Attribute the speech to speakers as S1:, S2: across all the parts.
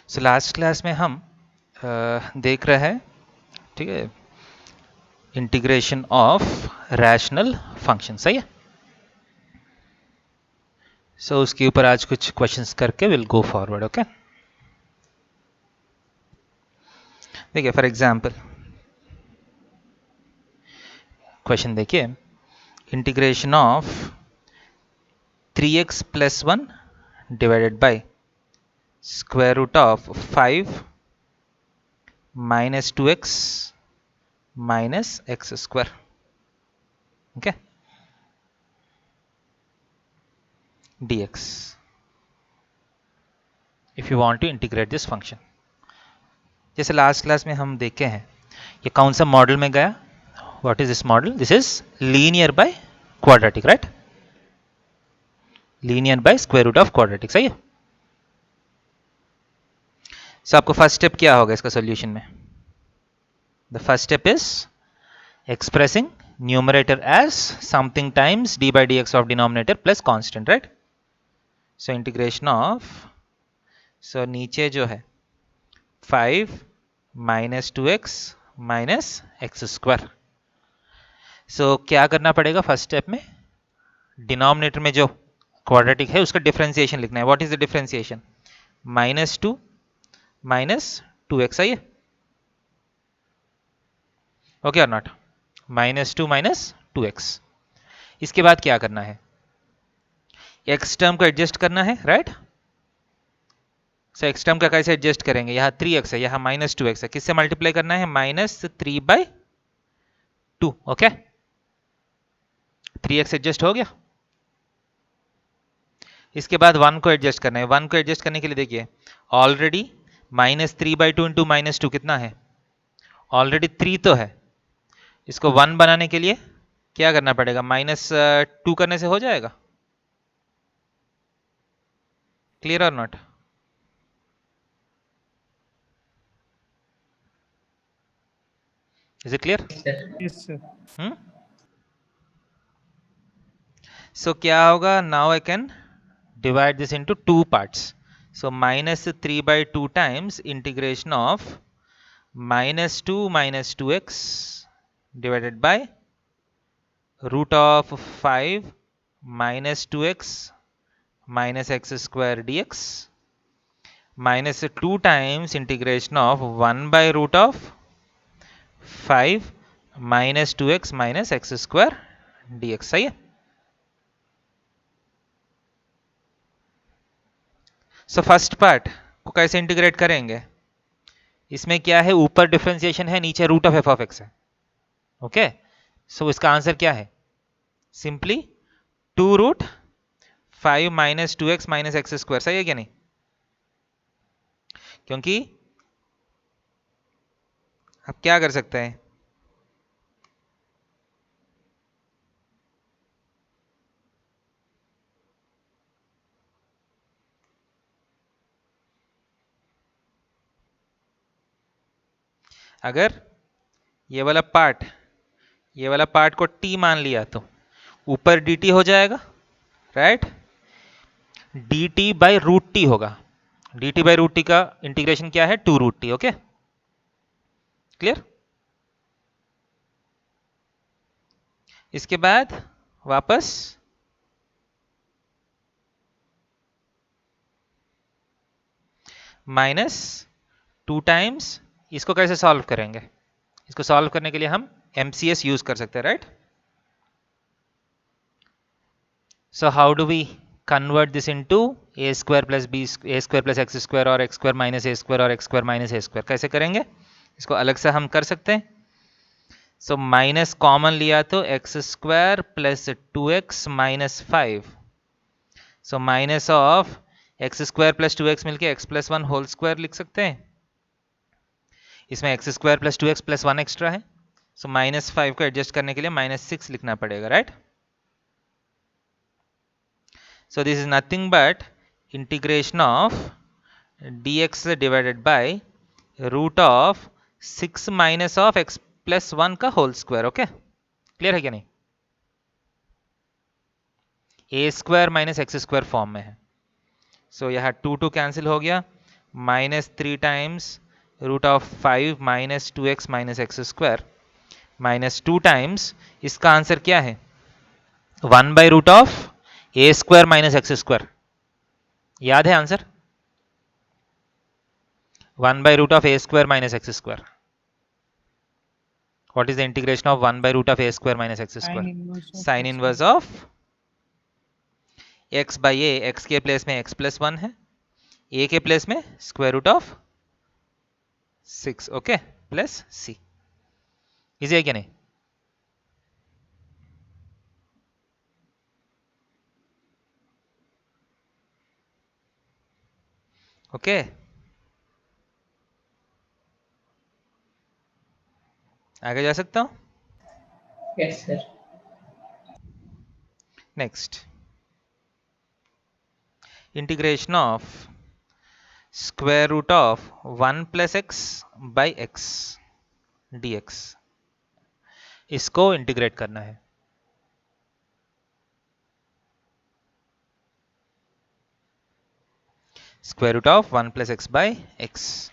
S1: So last class में हम देख रहे हैं, ठीक है, इंटीग्रेशन ऑफ रैशनल फंक्शन। सही है। सो उसके ऊपर आज कुछ क्वेश्चंस करके विल गो फॉरवर्ड। ओके, देखिए फॉर एग्जांपल क्वेश्चन देखिए, integration of 3x plus 1 divided by square root of 5 minus 2x minus x square. Okay, dx if you want to integrate this function। जैसे last class में हम देखे हैं, ये कौन सा मॉडल में गया? What is this model? This is linear by quadratic, right? Linear by square root of quadratic. सही है। सो आपको फर्स्ट स्टेप क्या होगा इसका सॉल्यूशन में? The first step is expressing numerator as something times D by D X of denominator plus constant, right? So integration of, so नीचे जो है 5 minus 2x minus x square. So क्या करना पड़ेगा फर्स्ट स्टेप में? Denominator में जो quadratic है उसका डिफरेंशिएशन लिखना है। What is the differentiation? -2 minus 2x। आई है? ओके और नॉट? -2 minus 2x। इसके बाद क्या करना है? x टर्म को एडजस्ट करना है, राइट? सो x टर्म का कैसे एडजस्ट करेंगे? यहाँ 3x है, यहाँ -2x है, किससे मल्टीप्लाई करना है? -3/2। ओके, 3x एडजस्ट हो गया। इसके बाद 1 को एडजस्ट करना है। 1 को एडजस्ट करने के लिए देखिए, ऑलरेडी -3/2 इंटू -2 कितना है? ऑलरेडी 3 तो है। इसको 1 बनाने के लिए क्या करना पड़ेगा? -2 करने से हो जाएगा। क्लियर और not? Is it clear?
S2: Yes, sir.
S1: So क्या होगा? Now I can divide this into 2 parts. So -3/2 times integration of -2 minus 2x divided by root of 5 minus 2x minus x square dx -2 times integration of 1 by root of 5 minus 2x minus x square dx। सही है। So first part को कैसे integrate करेंगे? इसमें क्या है? ऊपर differentiation है, नीचे root of F of x है। ओके, सो इसका आंसर क्या है? Simply 2√5 minus 2x minus x square. सही है क्या नहीं? क्योंकि आप क्या कर सकते हैं? अगर ये वाला पार्ट को t मान लिया तो ऊपर dt हो जाएगा, right? dt by root T होगा। dt बाई रूट टी का इंटीग्रेशन क्या है? 2√t। Okay, clear? इसके बाद वापस -2 टाइम्स, इसको कैसे सॉल्व करेंगे? इसको सॉल्व करने के लिए हम MCS यूज कर सकते हैं, right? So how do we convert this into a square plus b, a square plus x square और x square minus a square और x square minus a square? कैसे करेंगे? इसको अलग से हम कर सकते हैं। सो माइनस कॉमन लिया तो x square plus 2x minus 5। So minus of x square plus 2x मिलके x प्लस 1 होल स्क्वायर लिख सकते हैं। इसमें x square plus 2x plus 1 extra है। सो -5 को एडजस्ट करने के लिए -6 लिखना पड़ेगा, right? So this is nothing but integration of dx divided by root of 6 minus of x plus 1 का होल स्क्वायर। ओके, क्लियर है क्या नहीं? a square minus x square form में है। सो यहाँ 2 2 कैंसिल हो गया, -3 times root of 5 minus 2x minus x square minus 2 times, इसका आंसर क्या है? 1 by root of A square minus x square. याद है answer? 1 by root of A square minus x square. What is the integration of 1 by root of a square minus x
S2: Sine
S1: square?
S2: inverse of
S1: Sin
S2: x
S1: inverse of x by a, x के place में x plus 1 है, a के place में square root of 6, okay, plus c। Easy है क्या नहीं? Okay, आगे जा सकता हूँ?
S2: Yes, sir.
S1: Next, integration of square root of 1 plus x by X dx, इसको इंटीग्रेट करना है। Square root of 1 plus x by X.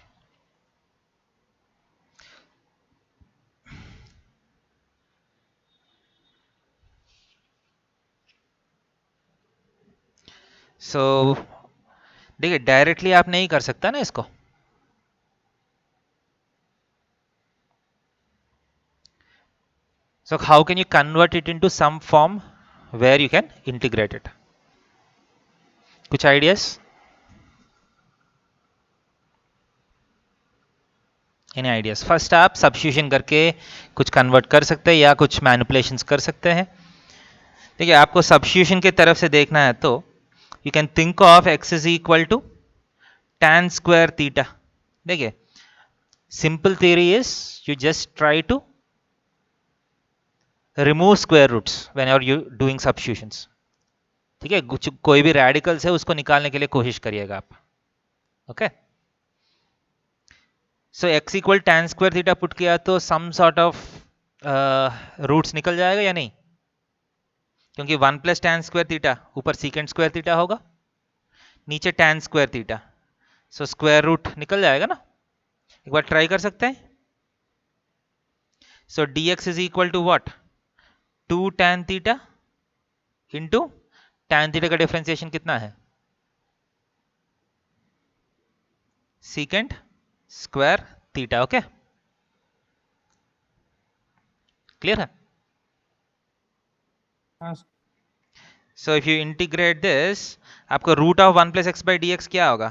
S1: So देखिए, डायरेक्टली आप नहीं कर सकता ना इसको। So how can you convert it into some form where you can integrate it? कुछ ideas? Any ideas? First आप substitution करके कुछ convert कर सकते हैं या कुछ manipulations कर सकते हैं। देखिए, आपको substitution के तरफ से देखना है तो you can think of x is equal to tan square theta। देखिए, simple theory is you just try to remove square roots when you are doing substitutions। ठीक है, कुछ कोई भी रेडिकल्स है उसको निकालने के लिए कोशिश करिएगा आप। ओके, सो x equal tan square theta put किया तो सम सॉर्ट ऑफ रूट्स निकल जाएगा या नहीं? क्योंकि 1 प्लस tan स्क्वायर थीटा ऊपर सीकेंड स्क्वायर थीटा होगा, नीचे tan square theta, so square root निकल जाएगा ना। एक बार ट्राई कर सकते हैं। So dx is equal to what? 2 tan theta into tan theta का डिफरेंशिएशन कितना है? Secant square theta. Okay, clear है?
S2: Yes.
S1: So if you integrate this, आपको root of 1 plus x by D X क्या होगा?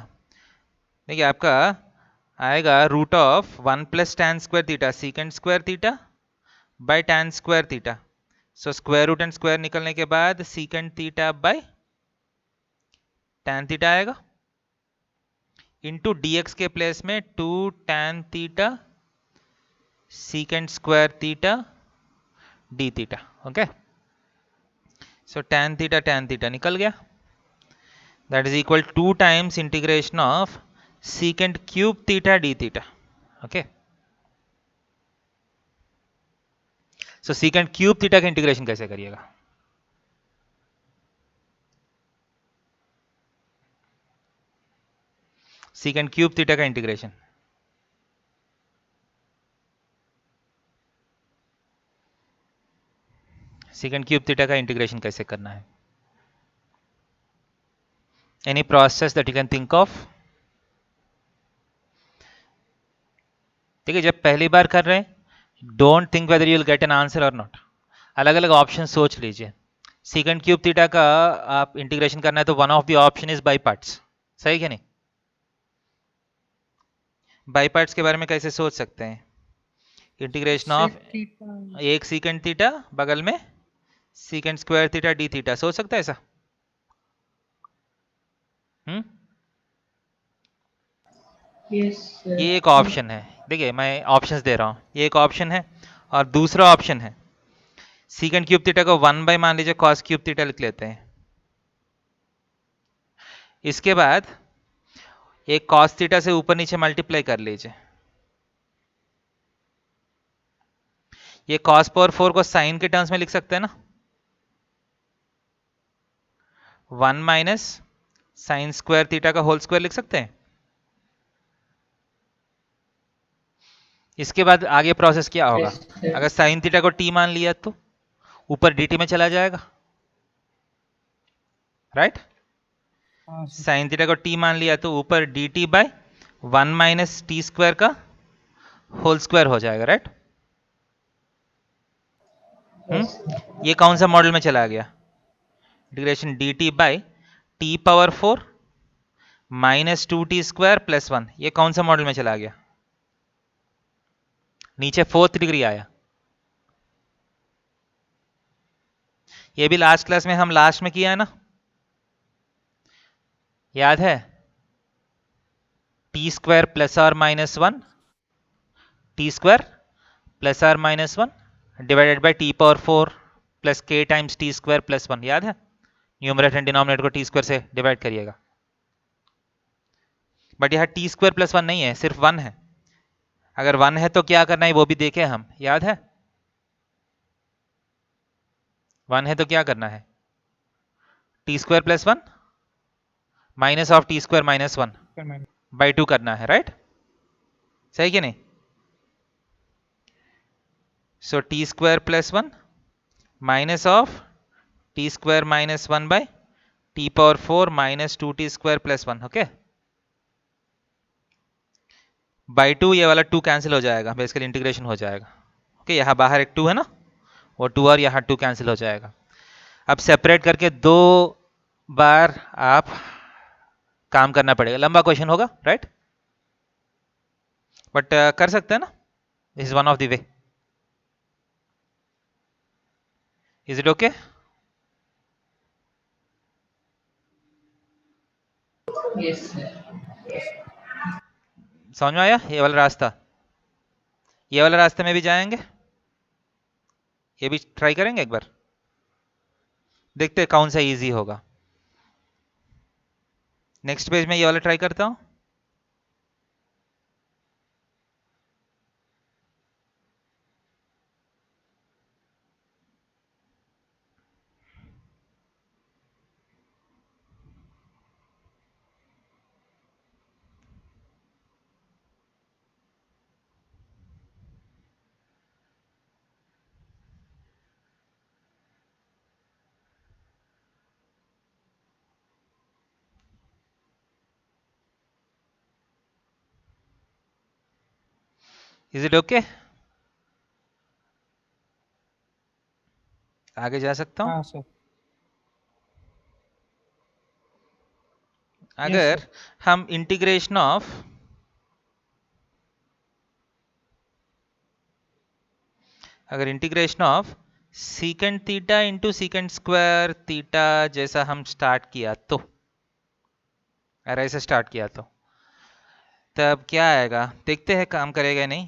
S1: देखिए, आपका आएगा root of 1 plus tan square theta secant square theta by tan square theta. So square root and square निकलने के बाद secant theta by tan theta आएगा इंटू dx के प्लेस में 2 tan theta secant square theta D theta. Okay, so tan theta निकल गया, that is equal 2 times integration of secant cube theta D theta. Okay, so secant cube theta का integration कैसे करिएगा? Secant cube theta का integration secant cube theta का integration कैसे करना है? Any process that you can think of? ठीक है, जब पहली बार कर रहे हैं, don't think whether you will get an answer और नॉट। अलग अलग ऑप्शन सोच लीजिए। सीकेंड क्यूब थीटा का आप इंटीग्रेशन करना है तो one of the option is by parts. सही क्या नहीं? बाई पार्ट्स के बारे में कैसे सोच सकते हैं? Integration of
S2: Sec theta.
S1: एक सीकेंड थीटा बगल में सीकेंड स्क्वायर थीटा डी थीटा, सोच सकता है ऐसा?
S2: Yes, sir.
S1: ये एक ऑप्शन है। देखिए, मैं ऑप्शंस दे रहा हूँ, ये एक ऑप्शन है और दूसरा ऑप्शन है सीकेंड क्यूब थीटा को 1 बाय मान लीजिए कॉस क्यूब थीटा लिख लेते हैं। इसके बाद एक कॉस थीटा से ऊपर नीचे मल्टीप्लाई कर लीजिए। ये कॉस पावर 4 को साइन के टर्म्स में लिख सकते हैं ना, 1 माइनस साइन स्क्वायर थीटा का होल स्क्वायर लिख सकते हैं। इसके बाद आगे प्रोसेस क्या होगा?
S2: Yes, sir.
S1: अगर साइन थीटा को t मान लिया तो ऊपर dt में चला जाएगा, राइट?
S3: हाँ सर।
S1: साइन थीटा को t मान लिया तो ऊपर dt by 1 minus T square का होल स्क्वायर हो जाएगा, राइट?
S2: Yes, sir.
S1: ये कौन सा मॉडल में चला गया? Integration dt by T power 4 minus 2t square plus 1, ये कौन सा मॉडल में चला गया? नीचे 4th डिग्री आया। ये भी लास्ट क्लास में हम लास्ट में किया है ना, याद है? टी स्क्वायर प्लस और माइनस 1, टी स्क्वायर प्लस और minus 1 divided bye T power 4 plus के टाइम्स टी स्क्वायर प्लस 1, याद है? न्यूमरेटर एंड डिनोमिनेटर को टी स्क्वायर से डिवाइड करिएगा। बट यहाँ टी स्क्वायर प्लस 1 नहीं है, सिर्फ 1 है। अगर 1 है तो क्या करना है वो भी देखे हम, याद है? 1 है तो क्या करना है? T square plus 1 minus of T square minus 1 by 2 करना है, राइट? सही कि नहीं? So T square plus 1 minus of T square minus 1 by T power 4 minus 2t square plus 1, okay? By 2 ये वाला 2 कैंसिल हो जाएगा, बेसिकली इंटीग्रेशन हो जाएगा, ओके? यहाँ बाहर एक 2 है ना, वो 2 और यहाँ 2 कैंसिल हो जाएगा। अब सेपरेट करके 2 बार आप काम करना पड़ेगा, लंबा क्वेश्चन होगा, राइट? बट कर सकते हैं ना, this is one of the way. Is it okay?
S2: Yes, sir.
S1: समझ में आया ये वाला रास्ता? ये वाला रास्ते में भी जाएंगे, ये भी ट्राई करेंगे एक बार, देखते हैं कौन सा इजी होगा। नेक्स्ट पेज में ये वाला ट्राई करता हूं। Is it okay? आगे जा सकता हूं?
S3: हाँ सर।
S1: अगर
S3: सर।
S1: हम integration of secant theta into secant square theta जैसा हम स्टार्ट किया तो, अगर ऐसे स्टार्ट किया तो तब क्या आएगा, देखते हैं काम करेगा नहीं।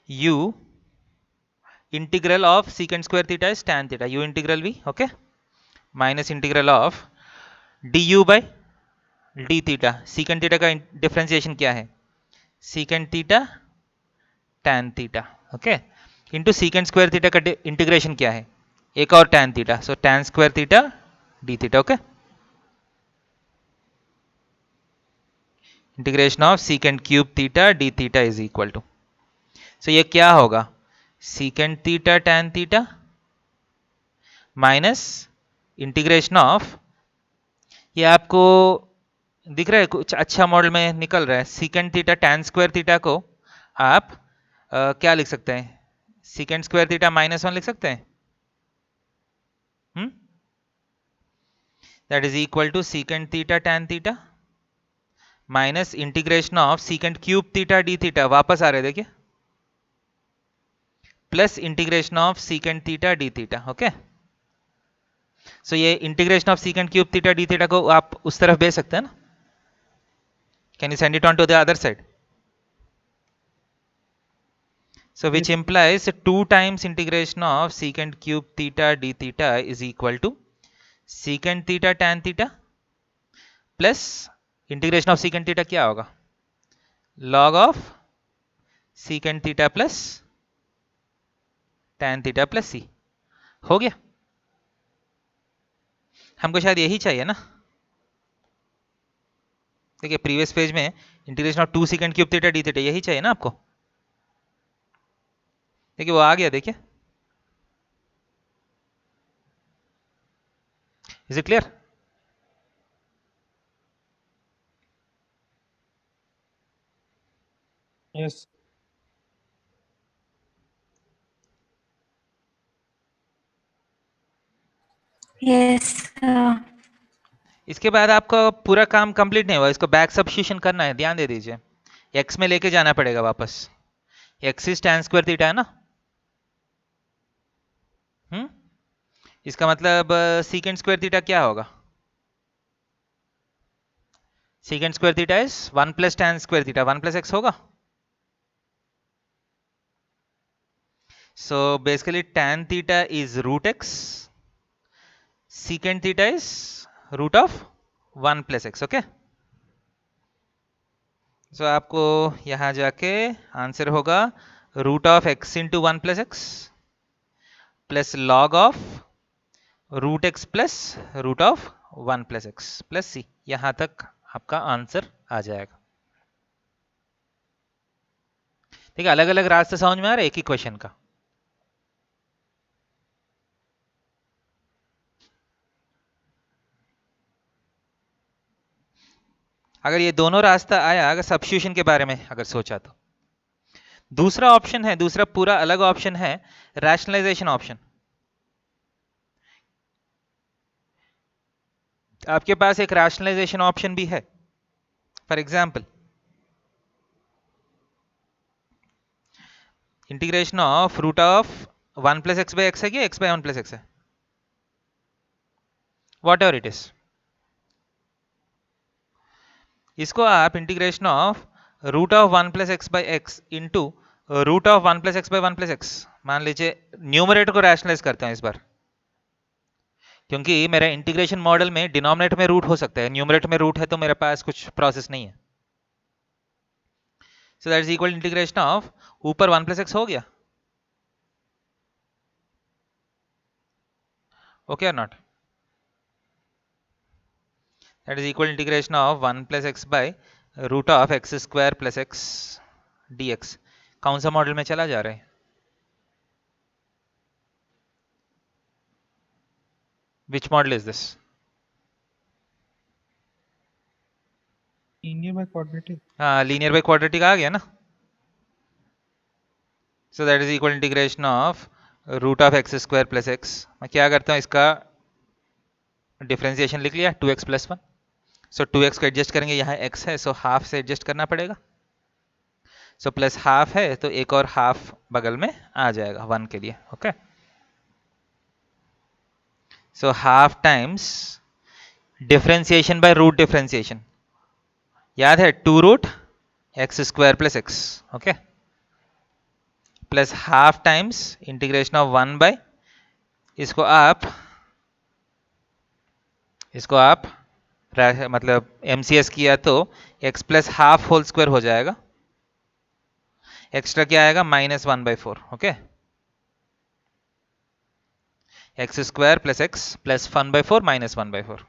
S1: u integral of secant square theta is tan theta, u integral v, okay? Minus integral of du by D theta, secant theta का डिफरेंशिएशन क्या है? Secant theta tan theta, okay? Into secant square theta का integration क्या है? एक और tan theta, so tan square theta D theta, okay? Integration of secant cube theta D theta is equal to, so ये क्या होगा? Secant theta tan theta minus integration of, ये आपको दिख रहा है कुछ अच्छा मॉडल में निकल रहा है, secant theta tan square theta को आप क्या लिख सकते हैं? सीकेंड स्क्वायर थीटा माइनस 1 लिख सकते हैं, that is equal to secant theta tan theta minus integration of secant cube theta D theta, वापस आ रहे देखिए, plus integration of secant theta D theta, okay? So ये integration of secant cube theta D theta को आप उस तरफ भेज सकते हैं ना, can you send it on to the other side? So which implies 2 times integration of secant cube theta d theta is equal to secant theta tan theta plus integration of secant theta क्या होगा? log of secant theta plus tan theta plus c, हो गया? हमको शायद यही चाहिए ना, देखिए प्रीवियस पेज में integration of 2 secant cube theta d theta यही चाहिए ना आपको, देखिए वो आ गया, देखिए, is it clear?
S3: Yes.
S4: Yes.
S1: इसके बाद आपका पूरा काम कंप्लीट नहीं हुआ, इसको बैक सब्स्टिट्यूशन करना है, ध्यान दे दीजिए। एक्स में लेके जाना पड़ेगा वापस, x is tan square theta है ना। इसका मतलब सीकेंड स्क्वायर थीटा क्या होगा? सीकेंड square theta is 1 plus tan square theta, 1 plus x होगा। So basically tan theta is root x, secant theta is root of 1 plus x, okay? So आपको यहाँ जाके आंसर होगा root of x into 1 plus x plus log of root x plus root of 1 plus x plus C. यहाँ तक आपका answer आ जाएगा। ठीक है, अलग अलग रास्ते समझ में आ रहा है एक ही क्वेश्चन का। अगर ये दोनों रास्ता आया, अगर सब्स्टिट्यूशन के बारे में अगर सोचा तो दूसरा ऑप्शन है, दूसरा पूरा अलग ऑप्शन है, रैशनलाइजेशन ऑप्शन। आपके पास एक रैशनलाइजेशन ऑप्शन भी है। For example integration of root of 1 plus x by x है कि एक्स बाई 1 प्लस एक्स है, वॉट एवर इट इज। इसको आप integration of root of 1 plus x by x into root of 1 plus x by 1 plus x मान लीजिए, numerator को rationalise करते हैं इस बार, क्योंकि मेरा इंटीग्रेशन मॉडल में डिनोमिनेटर में रूट हो सकता है, न्यूमरेटर में रूट है तो मेरे पास कुछ प्रोसेस नहीं है। So that is equal integration of ऊपर 1 प्लस एक्स हो गया, ओके और not? That is equal integration of 1 plus x by root of x square plus x dx। कौन सा मॉडल में चला जा रहा है? Which model is this?
S3: Linear by quadratic.
S1: हाँ, लीनियर बाई क्वाड्रेटिक आ गया ना। So that is equal integration of root of x square plus x. मैं क्या करता हूँ, इसका डिफ्रेंसिएशन लिख लिया 2x प्लस 1। सो 2x को एडजस्ट करेंगे, यहाँ x है, सो हाफ से एडजस्ट करना पड़ेगा। सो प्लस हाफ है तो एक और हाफ बगल में आ जाएगा 1 के लिए, okay. So half times differentiation by root differentiation, याद है 2 root x square plus x, okay, plus half times integration of 1 by, इसको आप मतलब MCS किया तो x plus half whole square हो जाएगा, एक्स्ट्रा क्या आएगा -1/4, okay. X square plus x plus 1/4 -1/4,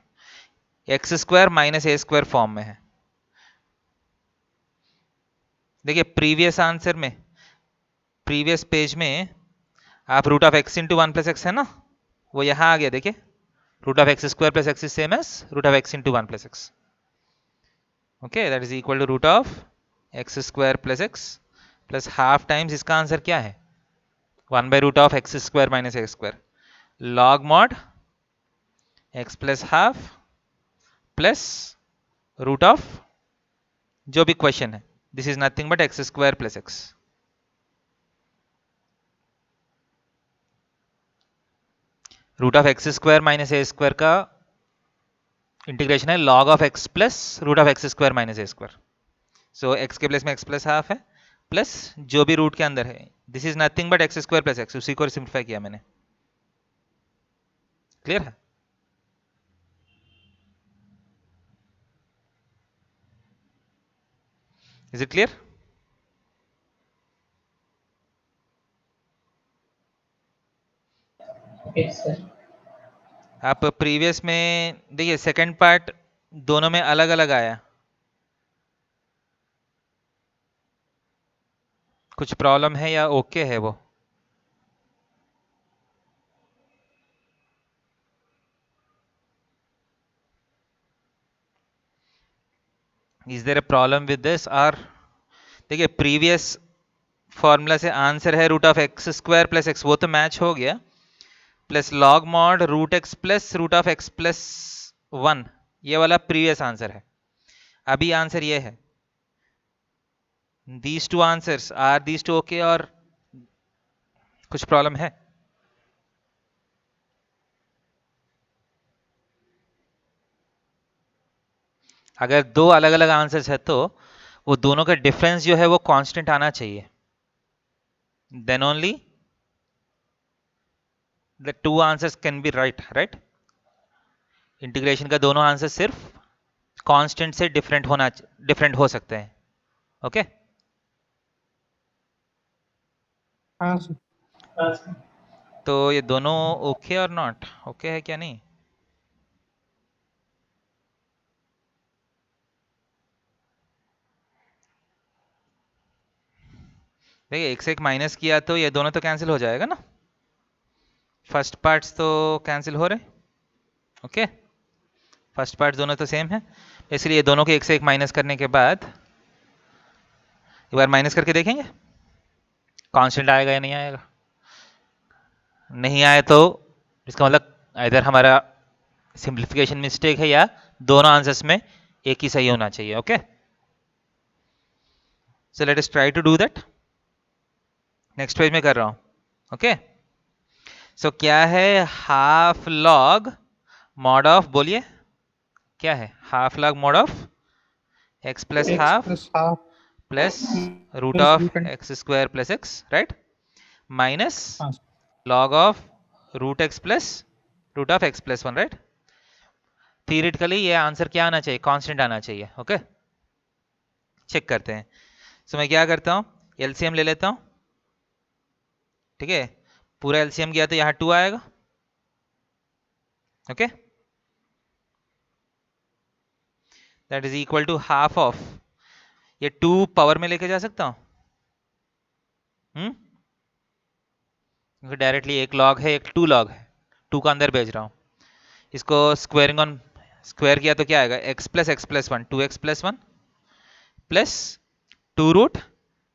S1: X square minus A square form में है। देखिए प्रीवियस आंसर में, प्रीवियस पेज में आप root of x into 1 plus x है ना, वो यहाँ आ गया, देखिए root of x square plus x is same as root of x into 1 plus x, okay. That is equal to root of x square plus x plus half times, इसका answer क्या है 1 by root of x square minus x square log mod x plus half plus root of जो भी question है, this is nothing but x square plus x. Root of x square minus A square का integration है log of x plus root of x square minus A square. So x के place में x plus half है plus जो भी root के अंदर है, this is nothing but x square plus x, उसी को सिंप्लीफाई किया मैंने। क्लियर है? Is it clear?
S2: Yes, sir.
S1: आप प्रीवियस में देखिए सेकंड पार्ट दोनों में अलग अलग आया, कुछ प्रॉब्लम है या ओके है वो? Is there a problem with this? और देखिए प्रीवियस फॉर्मूला से आंसर है root of x square plus x, वो तो मैच हो गया, plus log mod root x plus root of x plus 1, ये वाला प्रीवियस आंसर है। अभी आंसर ये है, these two answers are these two okay, और कुछ प्रॉब्लम है? अगर दो अलग अलग आंसर्स है तो वो दोनों का डिफरेंस जो है वो कांस्टेंट आना चाहिए, then only the two answers can be right. Integration का दोनों आंसर सिर्फ कांस्टेंट से डिफरेंट हो सकते हैं। ओके
S3: हाँ सर।
S1: तो ये दोनों ओके और नॉट ओके है क्या? नहीं, देखिए एक से एक माइनस किया तो ये दोनों तो कैंसिल हो जाएगा ना, फर्स्ट पार्ट्स तो कैंसिल हो रहे। ओके फर्स्ट पार्ट दोनों तो सेम है, इसलिए दोनों को एक से एक माइनस करने के बाद एक बार माइनस करके देखेंगे कांस्टेंट आएगा या नहीं आएगा। नहीं आए तो इसका मतलब इधर हमारा सिंप्लीफिकेशन मिस्टेक है या दोनों आंसर्स में एक ही सही होना चाहिए। Okay so let us try to do that. Next page में कर रहा हूं। ओके सो क्या है हाफ लॉग मॉड ऑफ, बोलिए क्या है half log mod of x plus
S3: X
S1: half
S3: plus half
S1: plus root
S3: plus
S1: of
S3: root and
S1: X square plus X, right, minus
S3: हाँ
S1: log of root x plus root of x plus 1, right. Theoretically ये answer क्या आना चाहिए? Constant आना चाहिए। Okay check करते हैं। सो मैं क्या करता हूँ, एलसीएम ले लेता हूँ, ठीक है, पूरा एलसीएम गया तो यहाँ 2 आएगा। Okay that is equal to half of, ये 2 पावर में लेके जा सकता हूँ, क्योंकि डायरेक्टली एक लॉग है एक 2 लॉग है, 2 का अंदर भेज रहा हूँ। इसको स्क्वायरिंग ऑन स्क्वायर किया तो क्या आएगा, x plus 1 2x plus 1 plus 2 root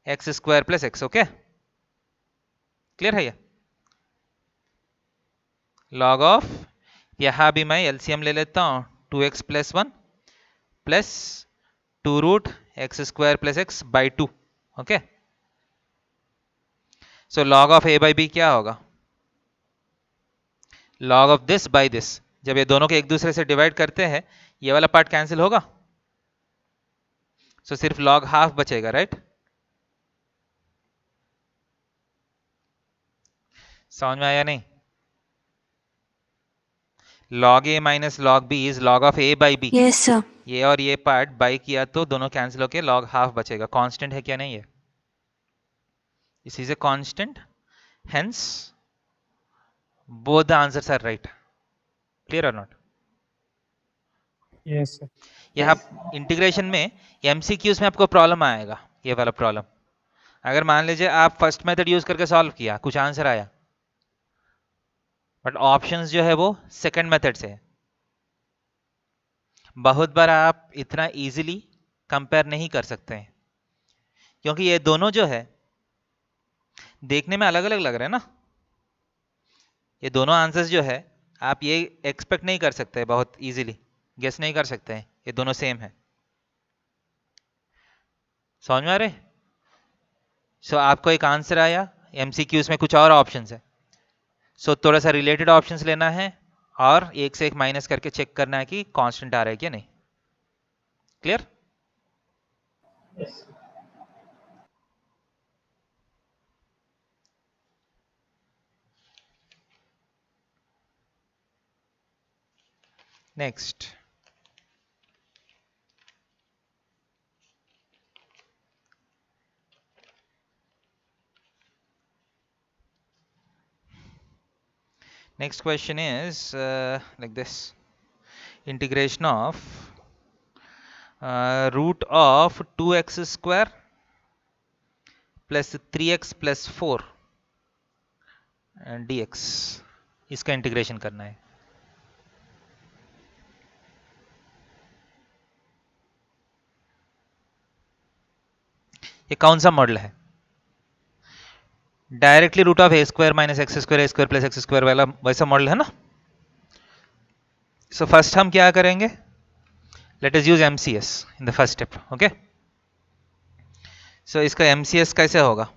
S1: x square plus x. Okay clear है ये? लॉग ऑफ, यहां भी मैं एलसीएम ले लेता हूं, 2x plus 1 plus 2 root x square plus x by 2। Okay so log of A by B क्या होगा, log of this by this, जब ये दोनों के एक दूसरे से डिवाइड करते हैं ये वाला पार्ट कैंसिल होगा, सो सिर्फ लॉग हाफ बचेगा, राइट। समझ में आया नहीं? log a minus log b is log of a by b।
S4: Yes, sir.
S1: ये और ये पार्ट बाई किया तो दोनों कैंसिल होके log हाफ बचेगा। कांस्टेंट है क्या? नहीं है, this is a constant, hence both the answers are right। clear or not?
S3: Yes sir.
S1: यहाँ इंटीग्रेशन में एमसीक्यूज में आपको प्रॉब्लम आएगा, ये वाला प्रॉब्लम। अगर मान लीजिए आप फर्स्ट मेथड यूज करके सॉल्व किया, कुछ आंसर आया, बट ऑप्शंस जो है वो सेकंड मेथड से है, बहुत बार आप इतना इजीली कंपेयर नहीं कर सकते हैं, क्योंकि ये दोनों जो है देखने में अलग अलग लग रहे हैं ना। ये दोनों आंसर्स जो है आप ये एक्सपेक्ट नहीं कर सकते, बहुत इजीली गेस नहीं कर सकते हैं ये दोनों सेम है। समझ में आ रहे? सो आपको एक आंसर आया, एमसीक्यूज में कुछ और ऑप्शंस है, सो थोड़ा सा रिलेटेड ऑप्शंस लेना है और एक से एक माइनस करके चेक करना है कि कांस्टेंट आ रहा है क्या नहीं। Clear?
S2: Yes.
S1: Next next question is like this, integration of root of 2x square plus 3x plus 4 dx, इसका इंटीग्रेशन करना है। ये कौन सा मॉडल है? Directly root of A square minus x square plus x square वाला वैसा model है ना. सो फर्स्ट हम क्या करेंगे, let us use MCS in the first step. Okay, so इसका एमसीएस कैसे होगा?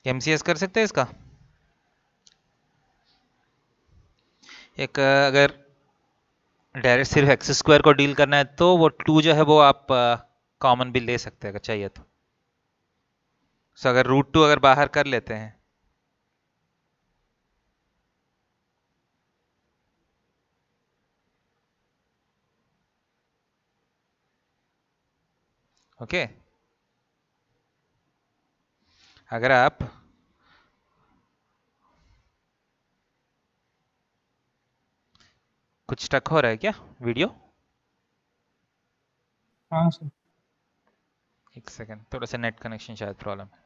S1: एमसीएस कर सकते हैं इसका. एक अगर डायरेक्ट सिर्फ एक्स स्क्वायर को डील करना है तो वो 2 जो है वो आप कॉमन भी ले सकते हैं अगर चाहिए तो. सो अगर रूट 2 अगर बाहर कर लेते हैं, ओके अगर आप कुछ स्टक हो रहा है क्या वीडियो?
S3: हाँ सर.
S1: एक सेकंड, थोड़ा सा नेट कनेक्शन शायद प्रॉब्लम है.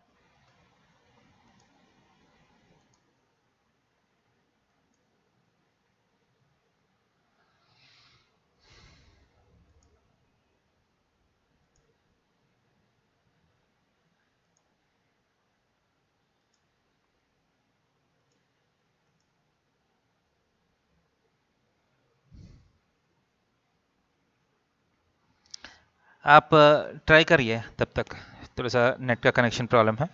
S1: आप ट्राई करिए तब तक, थोड़ा सा नेट का कनेक्शन प्रॉब्लम है.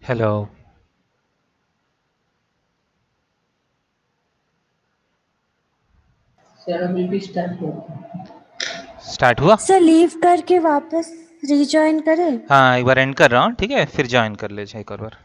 S1: हेलो,
S2: सर अभी भी स्टार्ट हुआ.
S1: स्टार्ट हुआ?
S4: सर लीव करके वापस रिजॉइन करें?
S1: हाँ एक बार एंड कर रहा हूँ, ठीक है, फिर ज्वाइन कर लीजिए एक और बार.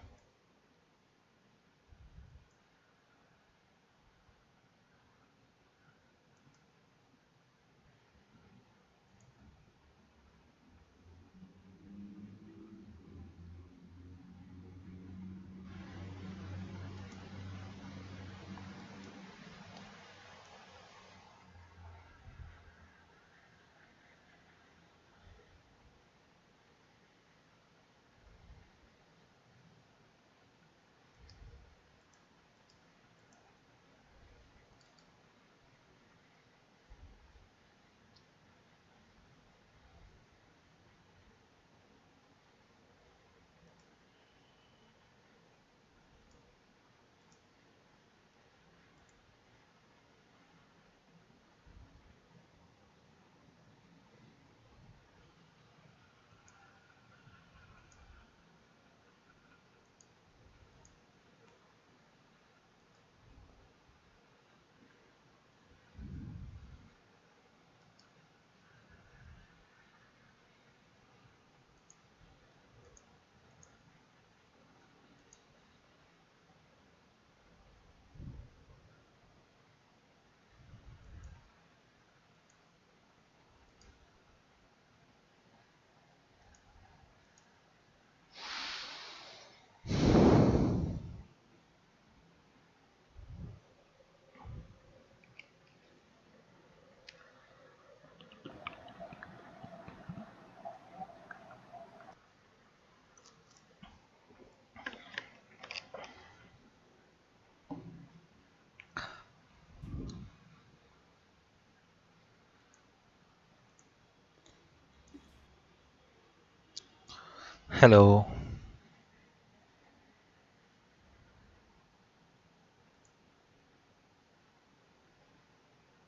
S1: हेलो।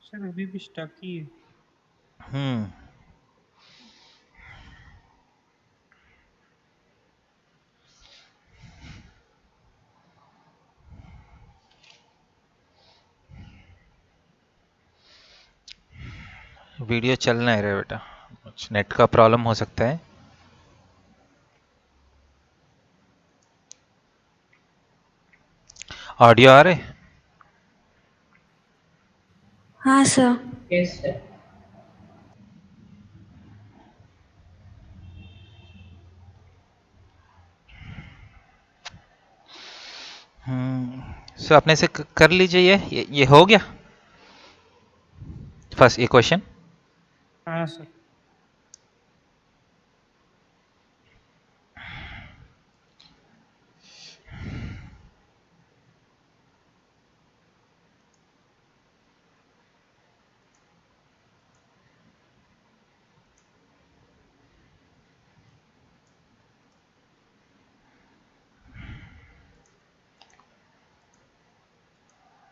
S3: सर अभी भी स्टक ही है।
S1: हम्म वीडियो चल नहीं रहा बेटा, कुछ नेट का प्रॉब्लम हो सकता है। ऑडियो आ रहे?
S4: हाँ सर।
S2: Yes, sir.
S1: सो अपने से कर लीजिए, ये हो गया फर्स्ट ये क्वेश्चन।
S3: हाँ सर।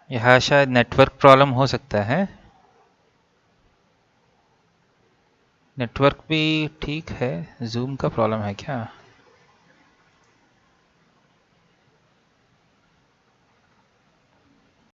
S1: यहाँ शायद नेटवर्क प्रॉब्लम हो सकता है। नेटवर्क भी ठीक है, जूम का प्रॉब्लम है क्या?